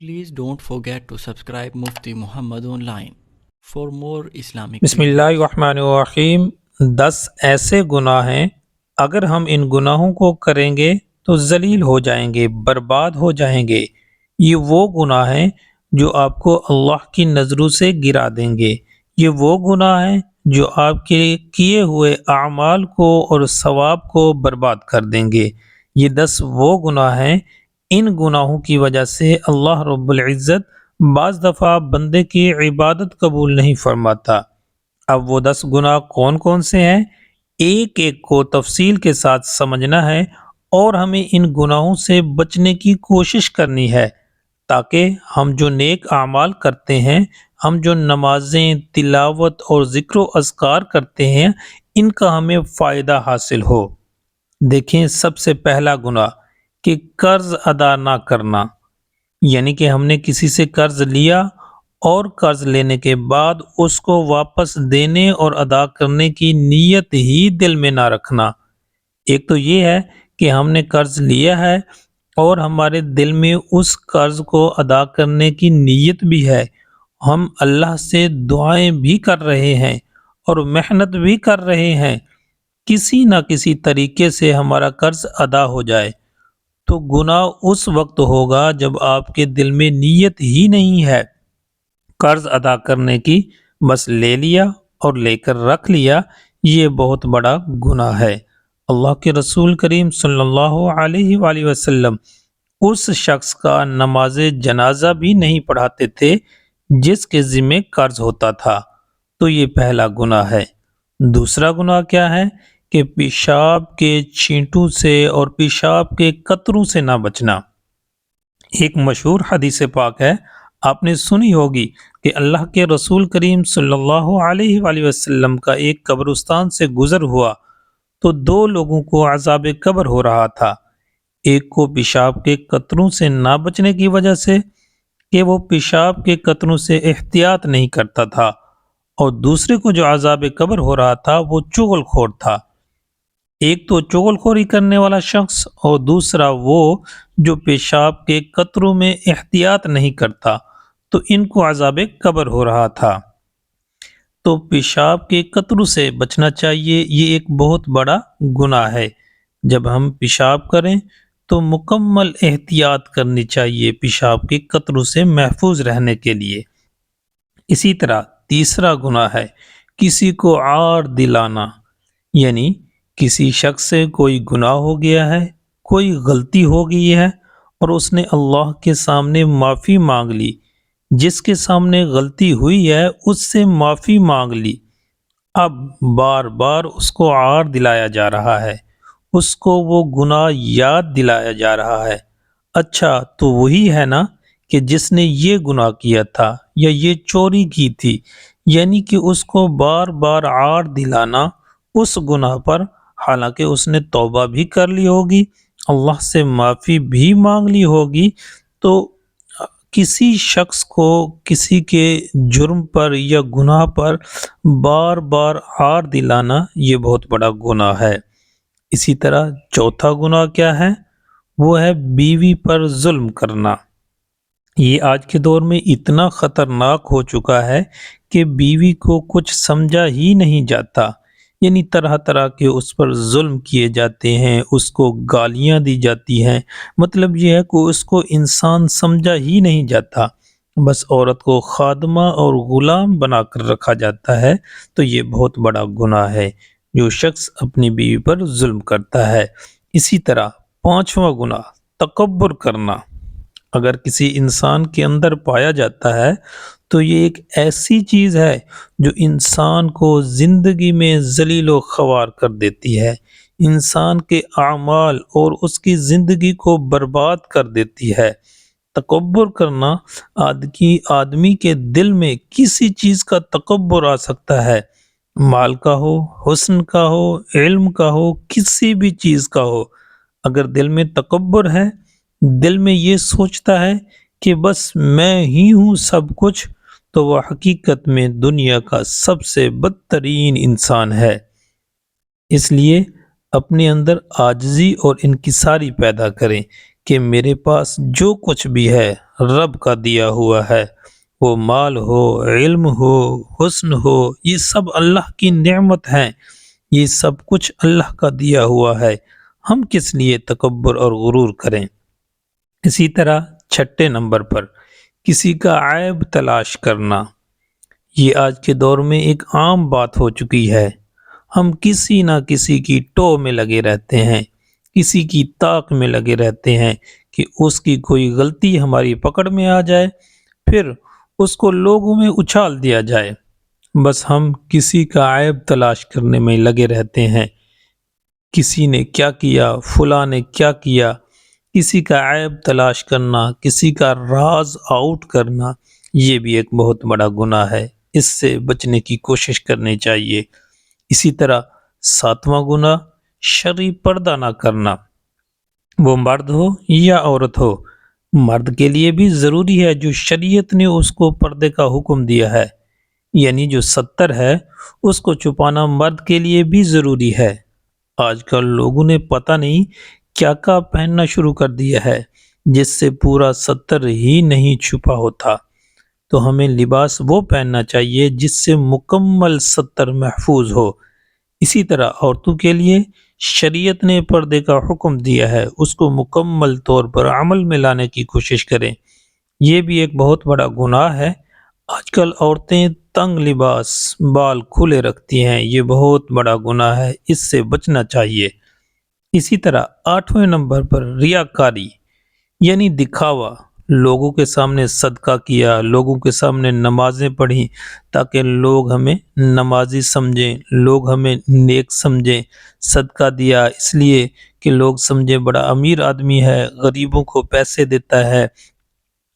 Please don't forget to subscribe Mufti Muhammad Online for more Islamic بسم اللہ الرحمن الرحیم 10 ایسے گناہ ہیں اگر ہم ان گناہوں کو کریں گے تو ذلیل ہو جائیں گے، برباد ہو جائیں گے۔ یہ وہ گناہ ہیں جو آپ کو اللہ کی نظروں سے گرا دیں گے۔ یہ وہ گناہ ہیں جو آپ کے کیے ہوئے اعمال کو اور ثواب کو برباد کر دیں گے۔ یہ 10 وہ گناہ ہیں، ان گناہوں کی وجہ سے اللہ رب العزت بعض دفعہ بندے کی عبادت قبول نہیں فرماتا۔ اب وہ 10 گناہ کون کون سے ہیں، ایک ایک کو تفصیل کے ساتھ سمجھنا ہے اور ہمیں ان گناہوں سے بچنے کی کوشش کرنی ہے تاکہ ہم جو نیک اعمال کرتے ہیں، ہم جو نمازیں، تلاوت اور ذکر و اذکار کرتے ہیں، ان کا ہمیں فائدہ حاصل ہو۔ دیکھیں، سب سے پہلا گناہ کہ قرض ادا نہ کرنا، یعنی کہ ہم نے کسی سے قرض لیا اور قرض لینے کے بعد اس کو واپس دینے اور ادا کرنے کی نیت ہی دل میں نہ رکھنا۔ ایک تو یہ ہے کہ ہم نے قرض لیا ہے اور ہمارے دل میں اس قرض کو ادا کرنے کی نیت بھی ہے، ہم اللہ سے دعائیں بھی کر رہے ہیں اور محنت بھی کر رہے ہیں کسی نہ کسی طریقے سے ہمارا قرض ادا ہو جائے، تو گناہ اس وقت ہوگا جب آپ کے دل میں نیت ہی نہیں ہے قرض ادا کرنے کی، بس لے لیا اور لے کر رکھ لیا۔ یہ بہت بڑا گناہ ہے۔ اللہ کے رسول کریم صلی اللہ علیہ وآلہ وسلم اس شخص کا نماز جنازہ بھی نہیں پڑھاتے تھے جس کے ذمہ قرض ہوتا تھا، تو یہ پہلا گناہ ہے۔ دوسرا گناہ کیا ہے کہ پیشاب کے چھینٹوں سے اور پیشاب کے قطروں سے نہ بچنا۔ ایک مشہور حدیث پاک ہے، آپ نے سنی ہوگی کہ اللہ کے رسول کریم صلی اللہ علیہ وآلہ وسلم کا ایک قبرستان سے گزر ہوا تو 2 لوگوں کو عذاب قبر ہو رہا تھا۔ ایک کو پیشاب کے قطروں سے نہ بچنے کی وجہ سے کہ وہ پیشاب کے قطروں سے احتیاط نہیں کرتا تھا، اور دوسرے کو جو عذاب قبر ہو رہا تھا وہ چغل خور تھا۔ ایک تو چغل خوری کرنے والا شخص اور دوسرا وہ جو پیشاب کے قطروں میں احتیاط نہیں کرتا، تو ان کو عذاب قبر ہو رہا تھا۔ تو پیشاب کے قطروں سے بچنا چاہیے، یہ ایک بہت بڑا گناہ ہے۔ جب ہم پیشاب کریں تو مکمل احتیاط کرنی چاہیے پیشاب کے قطروں سے محفوظ رہنے کے لیے۔ اسی طرح تیسرا گناہ ہے کسی کو عار دلانا، یعنی کسی شخص سے کوئی گناہ ہو گیا ہے، کوئی غلطی ہو گئی ہے اور اس نے اللہ کے سامنے معافی مانگ لی، جس کے سامنے غلطی ہوئی ہے اس سے معافی مانگ لی، اب بار بار اس کو عار دلایا جا رہا ہے، اس کو وہ گناہ یاد دلایا جا رہا ہے۔ اچھا، تو وہی ہے نا کہ جس نے یہ گناہ کیا تھا یا یہ چوری کی تھی، یعنی کہ اس کو بار بار عار دلانا اس گناہ پر، حالانکہ اس نے توبہ بھی کر لی ہوگی، اللہ سے معافی بھی مانگ لی ہوگی، تو کسی شخص کو کسی کے جرم پر یا گناہ پر بار بار عار دلانا یہ بہت بڑا گناہ ہے۔ اسی طرح چوتھا گناہ کیا ہے، وہ ہے بیوی پر ظلم کرنا۔ یہ آج کے دور میں اتنا خطرناک ہو چکا ہے کہ بیوی کو کچھ سمجھا ہی نہیں جاتا، یعنی طرح طرح کے اس پر ظلم کیے جاتے ہیں، اس کو گالیاں دی جاتی ہیں، مطلب یہ ہے کہ اس کو انسان سمجھا ہی نہیں جاتا، بس عورت کو خادمہ اور غلام بنا کر رکھا جاتا ہے۔ تو یہ بہت بڑا گناہ ہے جو شخص اپنی بیوی پر ظلم کرتا ہے۔ اسی طرح پانچواں گناہ تکبر کرنا، اگر کسی انسان کے اندر پایا جاتا ہے تو یہ ایک ایسی چیز ہے جو انسان کو زندگی میں ذلیل و خوار کر دیتی ہے، انسان کے اعمال اور اس کی زندگی کو برباد کر دیتی ہے۔ تکبر کرنا، آدمی کے دل میں کسی چیز کا تکبر آ سکتا ہے، مال کا ہو، حسن کا ہو، علم کا ہو، کسی بھی چیز کا ہو، اگر دل میں تکبر ہے، دل میں یہ سوچتا ہے کہ بس میں ہی ہوں سب کچھ، تو وہ حقیقت میں دنیا کا سب سے بدترین انسان ہے۔ اس لیے اپنے اندر عاجزی اور انکساری پیدا کریں کہ میرے پاس جو کچھ بھی ہے رب کا دیا ہوا ہے، وہ مال ہو، علم ہو، حسن ہو، یہ سب اللہ کی نعمت ہیں، یہ سب کچھ اللہ کا دیا ہوا ہے، ہم کس لیے تکبر اور غرور کریں۔ اسی طرح چھٹے نمبر پر کسی کا عیب تلاش کرنا، یہ آج کے دور میں ایک عام بات ہو چکی ہے۔ ہم کسی نہ کسی کی ٹو میں لگے رہتے ہیں، کسی کی طاق میں لگے رہتے ہیں کہ اس کی کوئی غلطی ہماری پکڑ میں آ جائے، پھر اس کو لوگوں میں اچھال دیا جائے۔ بس ہم کسی کا عیب تلاش کرنے میں لگے رہتے ہیں، کسی نے کیا کیا، فلاں نے کیا کیا، کسی کا عیب تلاش کرنا، کسی کا راز آؤٹ کرنا، یہ بھی ایک بہت بڑا گناہ ہے، اس سے بچنے کی کوشش کرنی چاہیے۔ اسی طرح ساتواں گناہ شرعی پردہ نہ کرنا، وہ مرد ہو یا عورت ہو، مرد کے لیے بھی ضروری ہے جو شریعت نے اس کو پردے کا حکم دیا ہے، یعنی جو ستر ہے اس کو چھپانا مرد کے لیے بھی ضروری ہے۔ آج کل لوگوں نے پتہ نہیں کیا کیا پہننا شروع کر دیا ہے جس سے پورا ستر ہی نہیں چھپا ہوتا، تو ہمیں لباس وہ پہننا چاہیے جس سے مکمل ستر محفوظ ہو۔ اسی طرح عورتوں کے لیے شریعت نے پردے کا حکم دیا ہے، اس کو مکمل طور پر عمل میں لانے کی کوشش کریں۔ یہ بھی ایک بہت بڑا گناہ ہے۔ آج کل عورتیں تنگ لباس، بال کھلے رکھتی ہیں، یہ بہت بڑا گناہ ہے، اس سے بچنا چاہیے۔ اسی طرح 8ویں نمبر پر ریاکاری یعنی دکھاوا، لوگوں کے سامنے صدقہ کیا، لوگوں کے سامنے نمازیں پڑھی تاکہ لوگ ہمیں نمازی سمجھیں، لوگ ہمیں نیک سمجھیں، صدقہ دیا اس لیے کہ لوگ سمجھیں بڑا امیر آدمی ہے، غریبوں کو پیسے دیتا ہے۔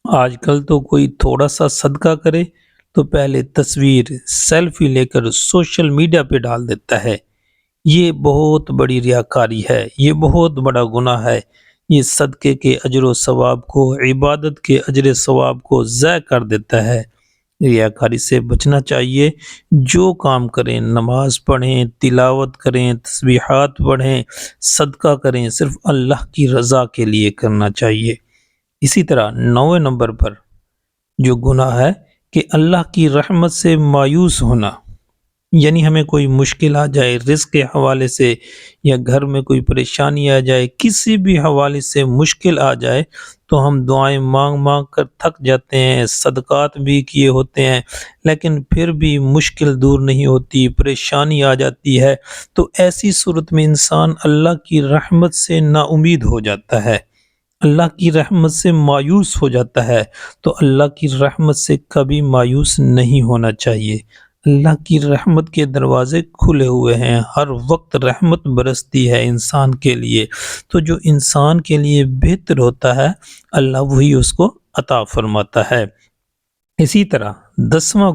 آج کل تو کوئی تھوڑا سا صدقہ کرے تو پہلے تصویر سیلفی لے کر سوشل میڈیا پہ ڈال دیتا ہے، یہ بہت بڑی ریاکاری ہے، یہ بہت بڑا گناہ ہے، یہ صدقے کے اجر و ثواب کو، عبادت کے اجر و ثواب کو ضائع کر دیتا ہے۔ ریاکاری سے بچنا چاہیے، جو کام کریں، نماز پڑھیں، تلاوت کریں، تسبیحات پڑھیں، صدقہ کریں، صرف اللہ کی رضا کے لیے کرنا چاہیے۔ اسی طرح 9ویں نمبر پر جو گناہ ہے کہ اللہ کی رحمت سے مایوس ہونا، یعنی ہمیں کوئی مشکل آ جائے رزق کے حوالے سے، یا گھر میں کوئی پریشانی آ جائے، کسی بھی حوالے سے مشکل آ جائے تو ہم دعائیں مانگ مانگ کر تھک جاتے ہیں، صدقات بھی کیے ہوتے ہیں، لیکن پھر بھی مشکل دور نہیں ہوتی، پریشانی آ جاتی ہے، تو ایسی صورت میں انسان اللہ کی رحمت سے نا امید ہو جاتا ہے، اللہ کی رحمت سے مایوس ہو جاتا ہے۔ تو اللہ کی رحمت سے کبھی مایوس نہیں ہونا چاہیے، اللہ کی رحمت کے دروازے کھلے ہوئے ہیں، ہر وقت رحمت برستی ہے انسان کے لیے، تو جو انسان کے لیے بہتر ہوتا ہے اللہ وہی اس کو عطا فرماتا ہے۔ اسی طرح 10واں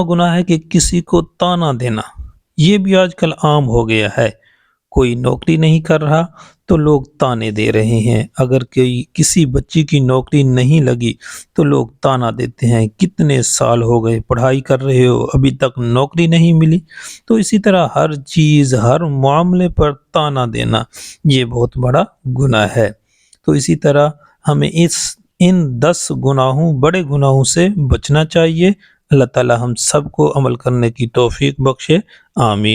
گناہ ہے کہ کسی کو طعنہ دینا، یہ بھی آج کل عام ہو گیا ہے، کوئی نوکری نہیں کر رہا تو لوگ طعنے دے رہے ہیں، اگر کسی بچی کی نوکری نہیں لگی تو لوگ طعنہ دیتے ہیں، کتنے سال ہو گئے پڑھائی کر رہے ہو ابھی تک نوکری نہیں ملی۔ تو اسی طرح ہر چیز، ہر معاملے پر طعنہ دینا یہ بہت بڑا گناہ ہے۔ تو اسی طرح ہمیں ان 10 گناہوں، بڑے گناہوں سے بچنا چاہیے۔ اللہ تعالی ہم سب کو عمل کرنے کی توفیق بخشے، آمین۔